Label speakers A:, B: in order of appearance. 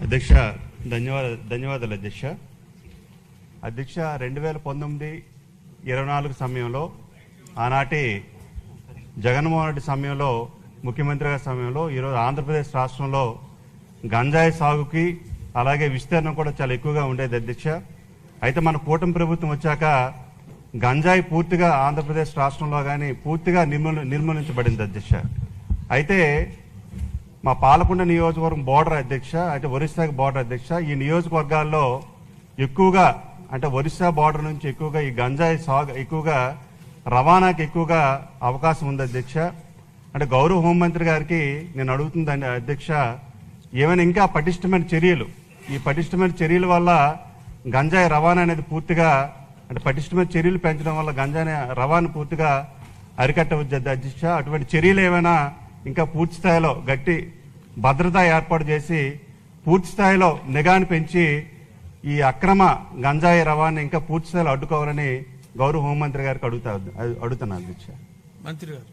A: అధ్యక్ష ధన్యవాదాలు అధ్యక్ష. అధ్యక్ష 2019-24 సమయంలో ఆనాటి జగన్మోహన్ రెడ్డి సమయంలో ముఖ్యమంత్రి గారి సమయంలో ఈరోజు ఆంధ్రప్రదేశ్ రాష్ట్రంలో గంజాయి సాగుకి అలాగే విస్తీర్ణం కూడా చాలా ఎక్కువగా ఉండేది అధ్యక్ష. అయితే మన కూటమి ప్రభుత్వం వచ్చాక గంజాయి పూర్తిగా ఆంధ్రప్రదేశ్ రాష్ట్రంలో కానీ పూర్తిగా నిర్మూలించబడింది అధ్యక్ష. అయితే మా పాలకొండ నియోజకవర్గం బోర్డర్ అధ్యక్ష, అంటే ఒరిస్సాకి బోర్డర్ అధ్యక్ష. ఈ నియోజకవర్గాల్లో ఎక్కువగా అంటే ఒరిస్సా బోర్డర్ నుంచి ఎక్కువగా ఈ గంజాయి సాగు ఎక్కువగా రవాణాకి ఎక్కువగా అవకాశం ఉంది అధ్యక్ష. అంటే గౌరవ హోంమంత్రి గారికి నేను అడుగుతుందండి అధ్యక్ష, ఏమైనా ఇంకా పటిష్టమైన చర్యలు, ఈ పటిష్టమైన చర్యల వల్ల గంజాయి రవాణా అనేది పూర్తిగా అంటే పటిష్టమైన చర్యలు పెంచడం వల్ల గంజాయి రవాణా పూర్తిగా అరికట్టవచ్చు అధ్యక్ష. అటువంటి చర్యలు ఏమైనా ఇంకా పూర్తి స్థాయిలో గట్టి భద్రత ఏర్పాటు చేసి పూర్తి స్థాయిలో నిఘాను పెంచి ఈ అక్రమ గంజాయి రవాణా ఇంకా పూర్తి స్థాయిలో అడ్డుకోవాలని గౌరవ హోంమంత్రి గారికి అడుగుతున్నా అధ్యక్ష.
B: మంత్రి గారు.